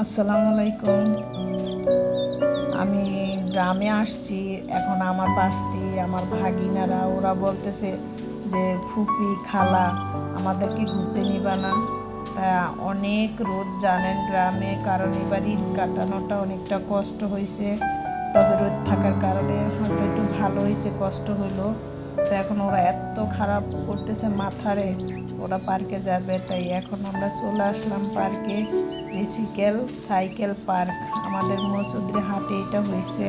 আসসালামু আলাইকুম। আমি গ্রামে আসছি এখন। আমার বাস্তি, আমার ভাগিনারা ওরা বলতেছে যে ফুপি, খালা আমাদেরকে ঘুরতে নিবা না। তা অনেক রোদ জানেন গ্রামে, কারণ এবার ঈদ কাটানোটা অনেকটা কষ্ট হয়েছে। তবে রোদ থাকার কারণে হয়তো একটু ভালো হয়েছে, কষ্ট হইলো। তো এখন ওরা এত খারাপ করতেছে মাথারে, ওরা পার্কে যাবে, তাই এখন আমরা চলে আসলাম পার্কে। ঋষিকেল সাইকেল পার্ক আমাদের মসুদ্রি হাটে এটা হয়েছে।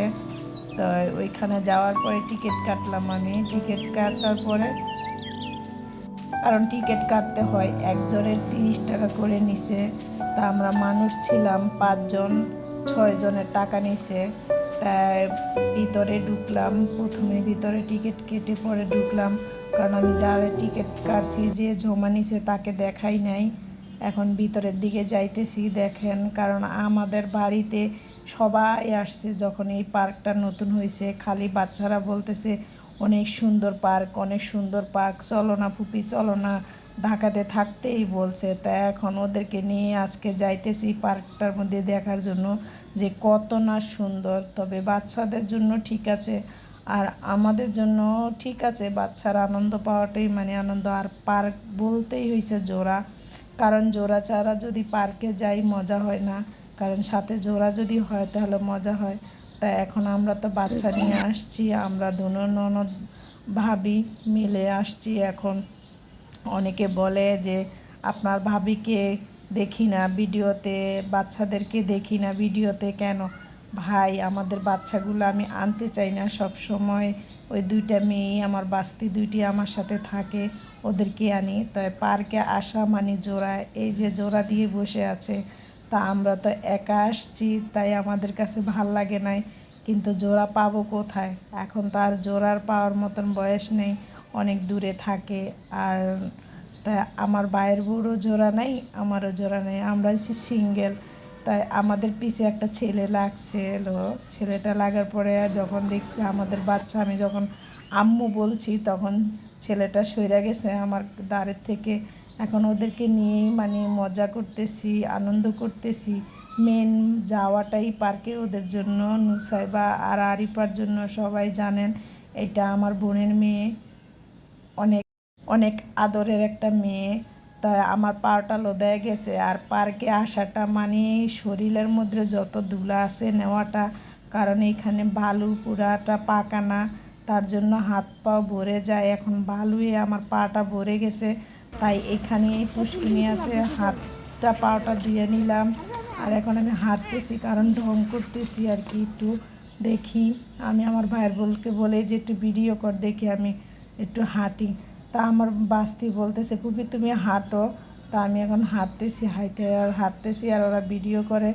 তো ওইখানে যাওয়ার পরে টিকিট কাটলাম। আমি টিকিট কাটার পরে, কারণ টিকিট কাটতে হয়, একজনের 30 টাকা করে নিছে। তা আমরা মানুষ ছিলাম 5 জন, 6 জনের টাকা নিছে। তাই ভিতরে ঢুকলাম, প্রথমে ভিতরে টিকিট কেটে পরে ঢুকলাম, কারণ আমি যারা টিকিট কাটছি যে জমা নিছে তাকে দেখাই নাই। এখন ভিতরের দিকে যাইতেছি, দেখেন, কারণ আমাদের বাড়িতে সবাই আসছে যখন এই পার্কটা নতুন হয়েছে। খালি বাচ্চারা বলতেছে অনেক সুন্দর পার্ক, অনেক সুন্দর পার্ক, চলো না ফুপি, চলো না, ঢাকাতে থাকতেই বলছে। তাই এখন ওদেরকে নিয়ে আজকে যাইতেছি পার্কটার মধ্যে দেখার জন্য যে কত না সুন্দর। তবে বাচ্চাদের জন্য ঠিক আছে, আর আমাদের জন্য ঠিক আছে, বাচ্চারা আনন্দ পাওয়াটাই মানে আনন্দ। আর পার্ক বলতেই হয়েছে জোড়া, কারণ জোড়া ছাড়া যদি পার্কে যাই মজা হয় না, কারণ সাথে জোড়া যদি হয় তাহলে মজা হয়। তাই এখন আমরা তো বাচ্চা নিয়ে আসছি, আমরা দুনো ননদ ভাবি মিলে আসছি এখন। অনেকে বলে যে আপনার ভাবিকে দেখি না ভিডিওতে, বাচ্চাদেরকে দেখি না ভিডিওতে কেন? ভাই, আমাদের বাচ্চাগুলো আমি আনতে চাই না সব সময়। ওই 2টা মেয়ে আমার বাস্তি, 2টি আমার সাথে থাকে, ওদেরকে আনি। তাই পার্কে আসা মানে জোড়া, এই যে জোড়া দিয়ে বসে আছে। তা আমরা তো একা আসছি, তাই আমাদের কাছে ভাল লাগে নাই। কিন্তু জোড়া পাবো কোথায়? এখন তো আর জোড়ার পাওয়ার মতন বয়স নেই, অনেক দূরে থাকে। আর তা আমার ভাইয়ের বউরও জোড়া নাই, আমারও জোড়া নেই, আমরা সিঙ্গেল। তাই আমাদের পিছে একটা ছেলে লাগছিল। ছেলেটা লাগার পরে যখন দেখছি আমাদের বাচ্চা, আমি যখন আম্মু বলছি তখন ছেলেটা সইরা গেছে আমার দাঁড়ের থেকে। এখন ওদেরকে নিয়েই মানে মজা করতেছি, আনন্দ করতেছি। মেন যাওয়াটাই পার্কে ওদের জন্য, নুসাইবা আর আরিফার জন্য। সবাই জানেন এটা আমার বোনের মেয়ে, অনেক অনেক আদরের একটা মেয়ে। তাই আমার পাটা লোদায় গেছে। আর পার্কে আসাটা মানে শরীরের মধ্যে যত ধুলা আছে নেওয়াটা, কারণ এখানে বালু পুরাটা পাকা না, তার জন্য হাত পা ভরে যায়। এখন বালুয়ে আমার পাটা ভরে গেছে, তাই এখানে পুষ্কিনি আছে, হাতটা পাটা ধুয়ে নিলাম। আর এখন আমি হাঁটতেছি, কারণ ঢং করতেছি আর কি একটু। দেখি, আমি আমার ভাইয়ের বলকে বলে যে একটু ভিডিও কর, দেখি আমি একটু হাঁটি। তা আমার বাস্তি বলতেছে পুপি তুমি হাঁটো। তা আমি এখন হাঁটতেছি, হাইটে আর হাঁটতেছি, আর ওরা ভিডিও করে।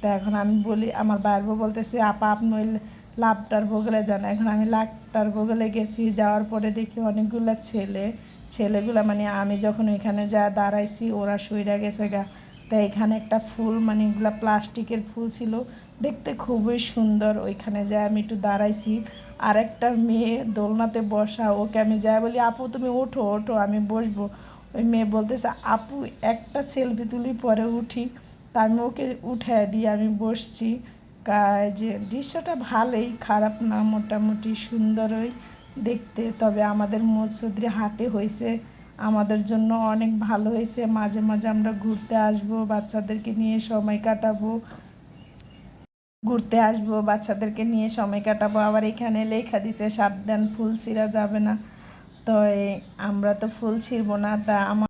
তা এখন আমি বলি, আমার ভাইয়ের বউ বলতেছে আপা আপনি ওই লাভটার বগলে যান। এখন আমি লাভটার বগলে গেছি, যাওয়ার পরে দেখি অনেকগুলা ছেলেগুলা মানে আমি যখন এখানে যা দাঁড়াইছি ওরা সইরা গেছে গা। তাই এখানে একটা ফুল মানে এগুলা প্লাস্টিকের ফুল ছিল, দেখতে খুবই সুন্দর। ওইখানে যাই আমি একটু দাঁড়াইছি। আর একটা মেয়ে দোলনাতে বসা, ওকে আমি যাই বলি আপু তুমি ওঠো ওঠো আমি বসবো। ওই মেয়ে বলতেছে আপু একটা সেলফি তুলি পরে উঠি। তা আমি ওকে উঠায় দিয়ে আমি বসছি। যে দৃশ্যটা ভালোই, খারাপ না, মোটামুটি সুন্দরই দেখতে। তবে আমাদের মসজিদের হাটে হয়েছে, আমাদের জন্য অনেক ভালো হয়েছে। মাঝে মাঝে আমরা ঘুরতে আসবো, বাচ্চাদেরকে নিয়ে সময় কাটাবো, ঘুরতে আসবো, বাচ্চাদেরকে নিয়ে সময় কাটাবো। আবার এখানে লেখা দিতে সাবধান ফুল ছিঁড়া যাবে না। তো আমরা তো ফুল ছিঁড়বো না। তা আমার